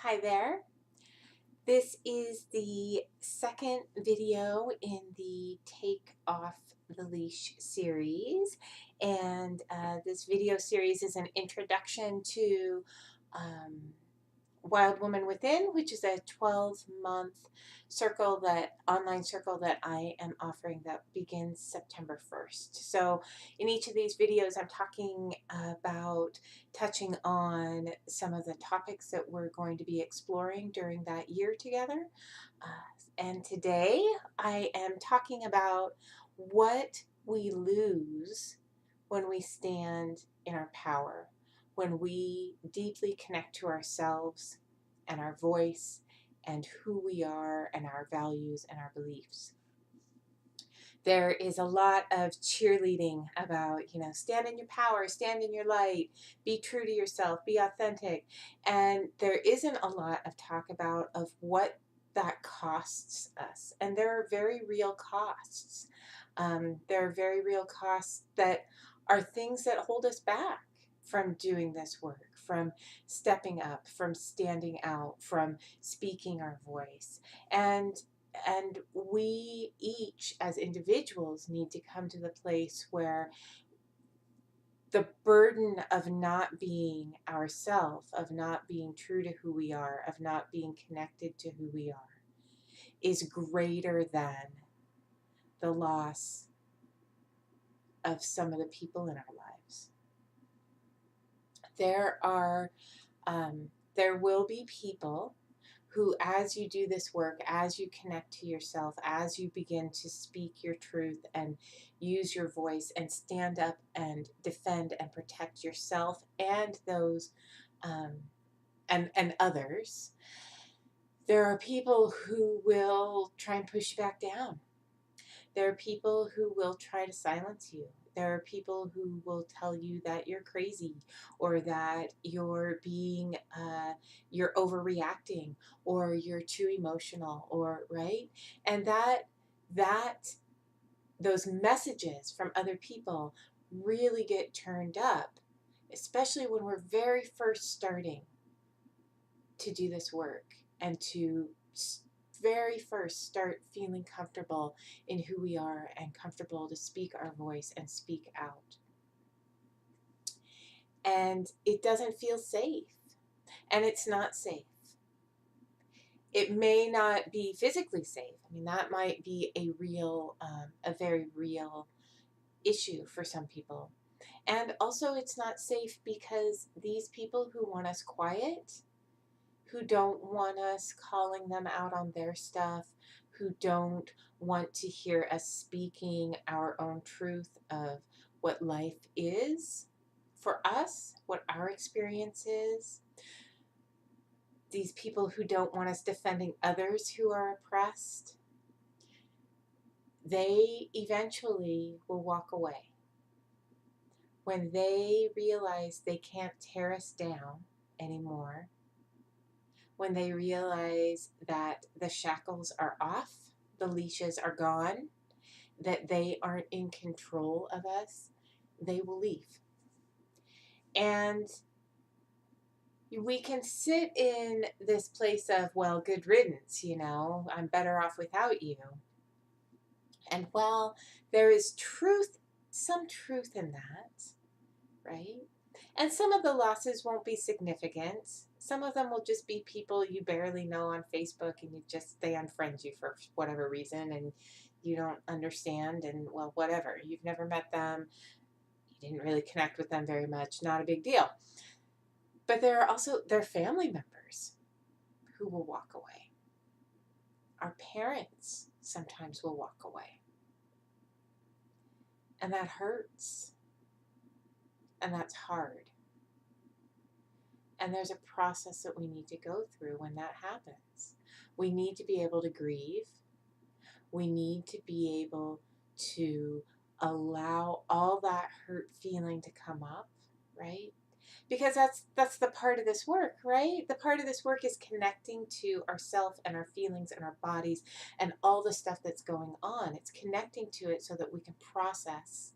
Hi there. This is the second video in the Take Off the Leash series. And this video series is an introduction to um, Wild Woman Within, which is a 12-month online circle that I am offering that begins September 1st. So in each of these videos, I'm talking about touching on some of the topics that we're going to be exploring during that year together. And today I am talking about what we lose when we stand in our power, when we deeply connect to ourselves and our voice and who we are and our values and our beliefs. There is a lot of cheerleading about, stand in your power, stand in your light, be true to yourself, be authentic. And there isn't a lot of talk about of what that costs us. And there are very real costs. There are very real costs that are things that hold us back from doing this work, from stepping up, from standing out, from speaking our voice. And we each as individuals need to come to the place where the burden of not being ourself, of not being true to who we are, of not being connected to who we are, is greater than the loss of some of the people in our lives. There will be people who, as you do this work, as you connect to yourself, as you begin to speak your truth and use your voice and stand up and defend and protect yourself and those and others, there are people who will try and push you back down. There are people who will try to silence you. There are people who will tell you that you're crazy or that you're you're overreacting or you're too emotional or right. And those messages from other people really get turned up, especially when we're very first starting to do this work and to very first start feeling comfortable in who we are and comfortable to speak our voice and speak out. And it doesn't feel safe, and it's not safe. It may not be physically safe. I mean, that might be a very real issue for some people. And also it's not safe because these people who want us quiet, who don't want us calling them out on their stuff, who don't want to hear us speaking our own truth of what life is for us, what our experience is, these people who don't want us defending others who are oppressed, they eventually will walk away. When they realize they can't tear us down anymore, when they realize that the shackles are off, the leashes are gone, that they aren't in control of us, they will leave. And we can sit in this place of, well, good riddance, I'm better off without you. And well, there is truth, some truth in that, right? And some of the losses won't be significant. Some of them will just be people you barely know on Facebook and they unfriend you for whatever reason and you don't understand and well, whatever. You've never met them. You didn't really connect with them very much. Not a big deal. But there are also their family members who will walk away. Our parents sometimes will walk away. And that hurts. And that's hard. And there's a process that we need to go through when that happens. We need to be able to grieve. We need to be able to allow all that hurt feeling to come up, right? Because that's the part of this work, right? The part of this work is connecting to ourself and our feelings and our bodies and all the stuff that's going on. It's connecting to it so that we can process,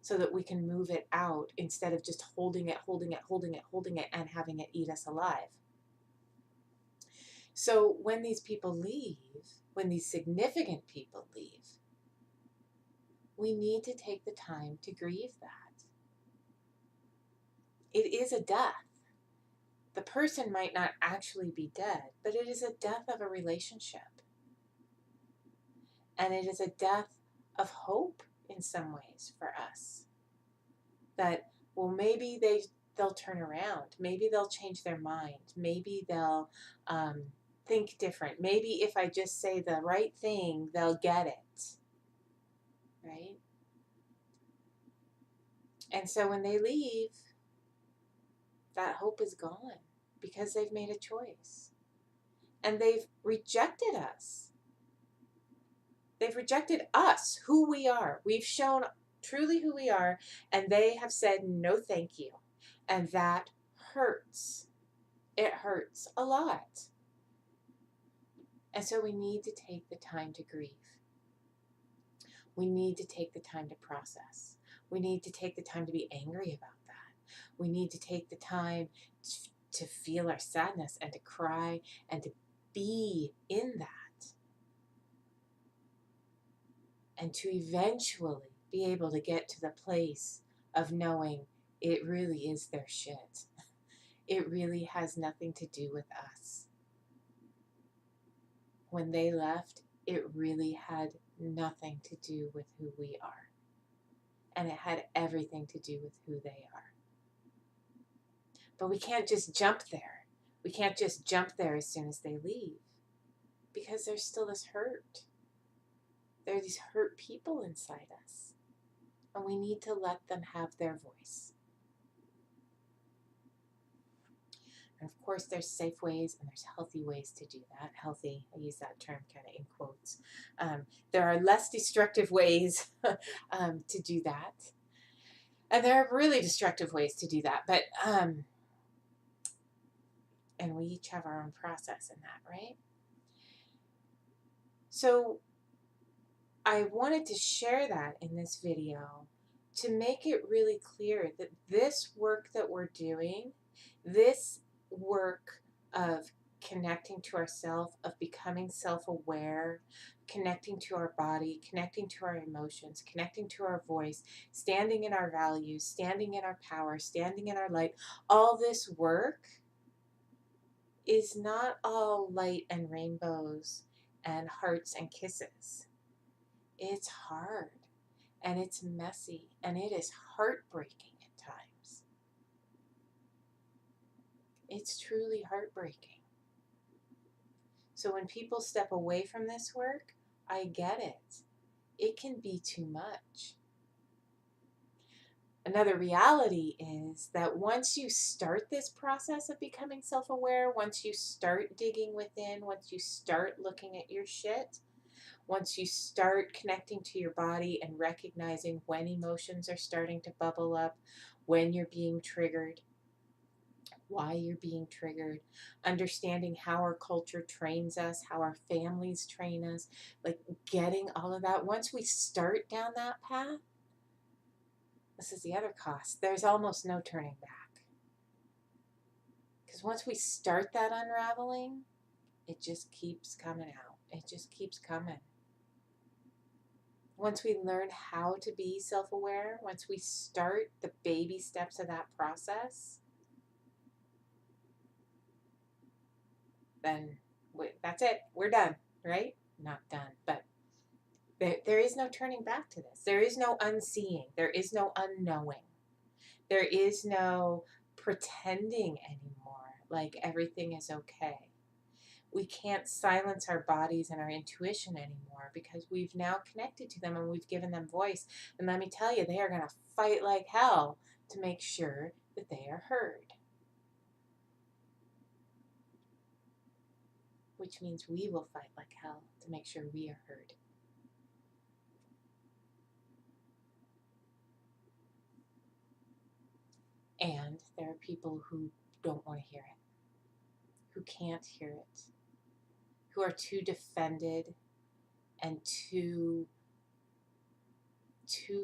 so that we can move it out instead of just holding it and having it eat us alive. So when these people leave, when these significant people leave, we need to take the time to grieve that. It is a death. The person might not actually be dead, but it is a death of a relationship. And it is a death of hope in some ways for us. That, well, maybe they'll turn around. Maybe they'll change their mind. Maybe they'll think different. Maybe if I just say the right thing, they'll get it. Right? And so when they leave, that hope is gone because they've made a choice. And they've rejected us. They've rejected us, who we are. We've shown truly who we are, and they have said no thank you. And that hurts. It hurts a lot. And so we need to take the time to grieve. We need to take the time to process. We need to take the time to be angry about that. We need to take the time to feel our sadness and to cry and to be in that. And to eventually be able to get to the place of knowing it really is their shit. It really has nothing to do with us. When they left, it really had nothing to do with who we are. And it had everything to do with who they are. But we can't just jump there. We can't just jump there as soon as they leave. Because there's still this hurt. There are these hurt people inside us. And we need to let them have their voice. And of course, there's safe ways and there's healthy ways to do that. Healthy, I use that term kind of in quotes. There are less destructive ways to do that. And there are really destructive ways to do that. But, and we each have our own process in that, right? So I wanted to share that in this video to make it really clear that this work that we're doing, this work of connecting to ourselves, of becoming self-aware, connecting to our body, connecting to our emotions, connecting to our voice, standing in our values, standing in our power, standing in our light, all this work is not all light and rainbows and hearts and kisses. It's hard, and it's messy, and it is heartbreaking at times. It's truly heartbreaking. So when people step away from this work, I get it. It can be too much. Another reality is that once you start this process of becoming self-aware, once you start digging within, once you start looking at your shit, once you start connecting to your body and recognizing when emotions are starting to bubble up, when you're being triggered, why you're being triggered, understanding how our culture trains us, how our families train us, like getting all of that. Once we start down that path, this is the other cost. There's almost no turning back. Because once we start that unraveling, it just keeps coming out. It just keeps coming. Once we learn how to be self-aware, once we start the baby steps of that process, then that's it. We're done, right? Not done, but there is no turning back to this. There is no unseeing. There is no unknowing. There is no pretending anymore like everything is okay. We can't silence our bodies and our intuition anymore because we've now connected to them and we've given them voice. And let me tell you, they are going to fight like hell to make sure that they are heard. Which means we will fight like hell to make sure we are heard. And there are people who don't want to hear it, who can't hear it, who are too defended and too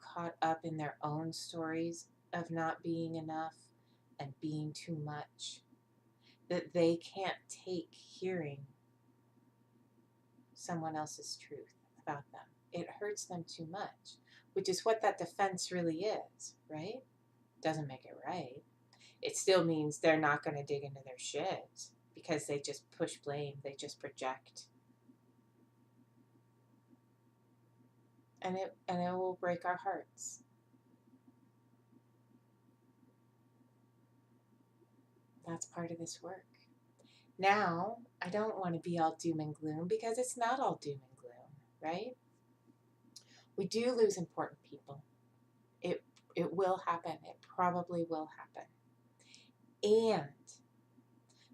caught up in their own stories of not being enough and being too much, that they can't take hearing someone else's truth about them. It hurts them too much, which is what that defense really is, right? Doesn't make it right. It still means they're not going to dig into their shit because they just push blame, they just project. And it will break our hearts. That's part of this work. Now, I don't want to be all doom and gloom because it's not all doom and gloom, right? We do lose important people. It will happen. It probably will happen. And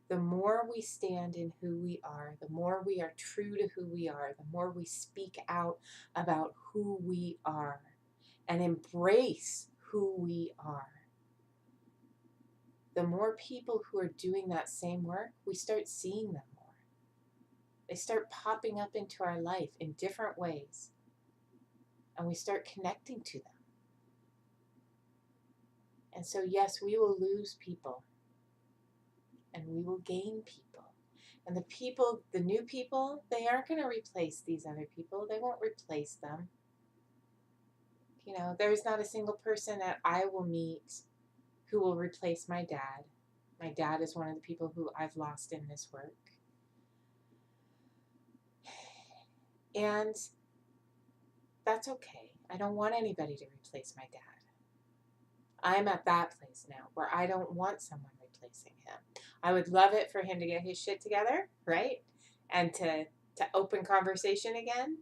the more we stand in who we are, the more we are true to who we are, the more we speak out about who we are and embrace who we are, the more people who are doing that same work, we start seeing them more. They start popping up into our life in different ways, and we start connecting to them. And so, yes, we will lose people, and we will gain people. And the people, the new people, they aren't going to replace these other people. They won't replace them. You know, there's not a single person that I will meet who will replace my dad. My dad is one of the people who I've lost in this work. And that's okay. I don't want anybody to replace my dad. I'm at that place now where I don't want someone replacing him. I would love it for him to get his shit together, right? And to open conversation again.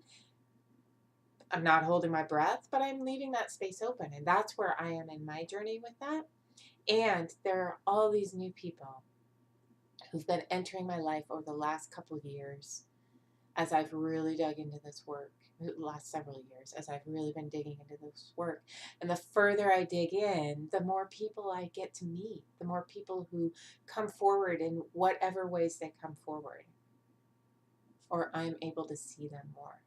I'm not holding my breath, but I'm leaving that space open. And that's where I am in my journey with that. And there are all these new people who've been entering my life over the last couple of years as I've really dug into this work, the last several years, as I've really been digging into this work. And the further I dig in, the more people I get to meet, the more people who come forward in whatever ways they come forward, or I'm able to see them more.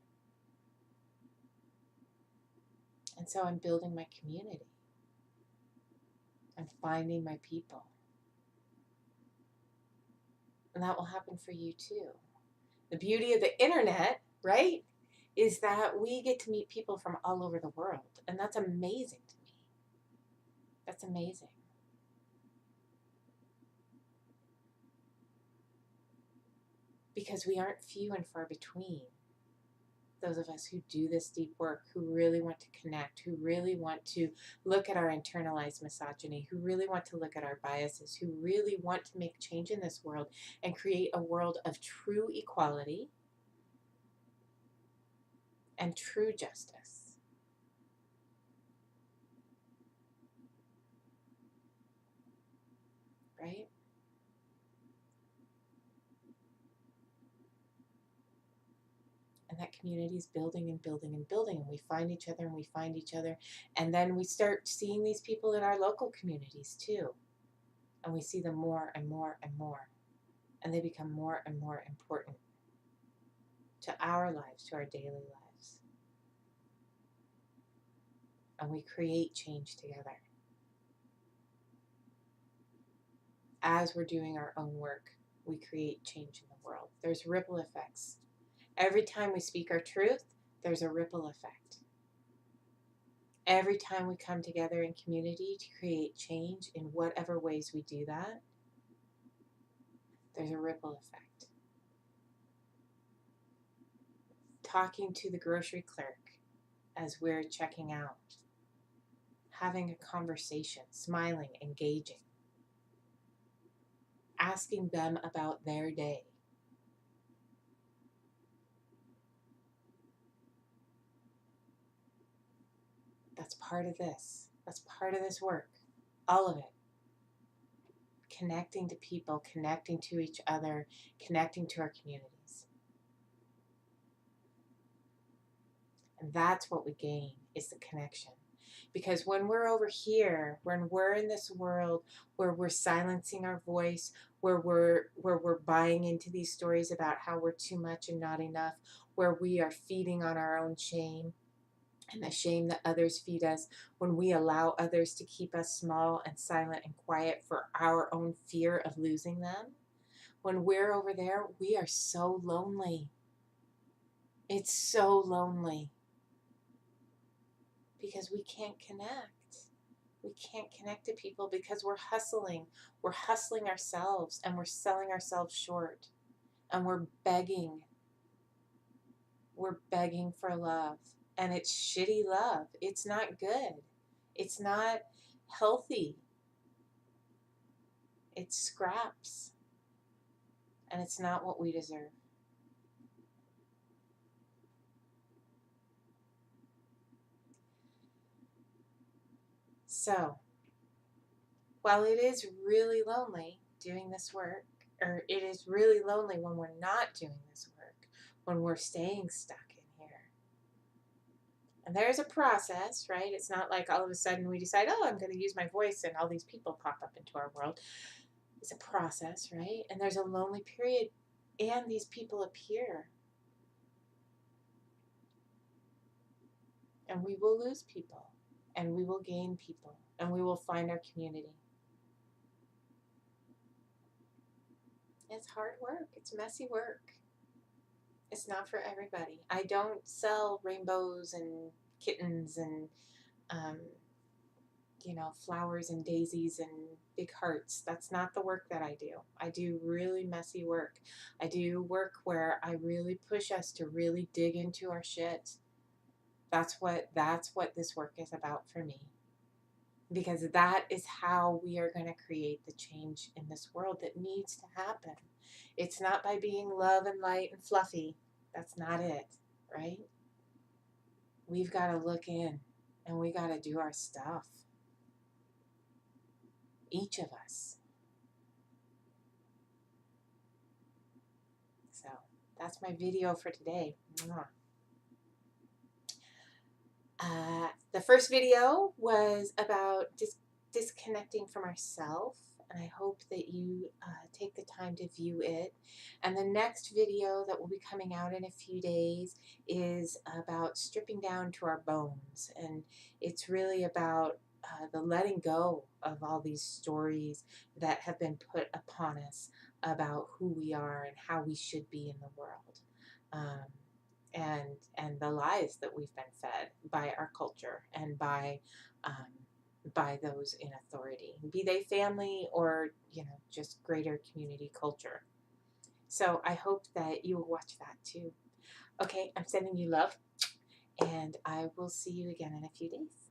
And so I'm building my community. I'm finding my people. And that will happen for you too. The beauty of the internet, right, is that we get to meet people from all over the world. And that's amazing to me. That's amazing. Because we aren't few and far between. Those of us who do this deep work, who really want to connect, who really want to look at our internalized misogyny, who really want to look at our biases, who really want to make change in this world and create a world of true equality and true justice. Right? And that community is building and building and building, and we find each other and we find each other, and then we start seeing these people in our local communities too, and we see them more and more and more, and they become more and more important to our lives, to our daily lives, and we create change together. As we're doing our own work, we create change in the world. There's ripple effects. Every time we speak our truth, there's a ripple effect. Every time we come together in community to create change in whatever ways we do that, there's a ripple effect. Talking to the grocery clerk as we're checking out, having a conversation, smiling, engaging, asking them about their day. That's part of this. That's part of this work. All of it. Connecting to people, connecting to each other, connecting to our communities. And that's what we gain, is the connection. Because when we're over here, when we're in this world where we're silencing our voice, where we're buying into these stories about how we're too much and not enough, where we are feeding on our own shame and the shame that others feed us, when we allow others to keep us small and silent and quiet for our own fear of losing them, when we're over there, we are so lonely. It's so lonely because we can't connect. We can't connect to people because we're hustling. We're hustling ourselves and we're selling ourselves short. And we're begging. We're begging for love. And it's shitty love. It's not good. It's not healthy. It's scraps. And it's not what we deserve. So, while it is really lonely doing this work, or it is really lonely when we're not doing this work, when we're staying stuck in here. And there's a process, right? It's not like all of a sudden we decide, oh, I'm going to use my voice and all these people pop up into our world. It's a process, right? And there's a lonely period and these people appear. And we will lose people and we will gain people and we will find our community. It's hard work. It's messy work. It's not for everybody. I don't sell rainbows and kittens and, um, flowers and daisies and big hearts. That's not the work that I do. I do really messy work. I do work where I really push us to really dig into our shit. That's what this work is about for me. Because that is how we are going to create the change in this world that needs to happen. It's not by being love and light and fluffy. That's not it, right? We've got to look in and we got to do our stuff. Each of us. So that's my video for today. The first video was about disconnecting from ourselves, and I hope that you take the time to view it. And the next video that will be coming out in a few days is about stripping down to our bones, and it's really about the letting go of all these stories that have been put upon us about who we are and how we should be in the world. And the lies that we've been fed by our culture and by those in authority, be they family or just greater community culture. So I hope that you will watch that too. Okay, I'm sending you love, and I will see you again in a few days.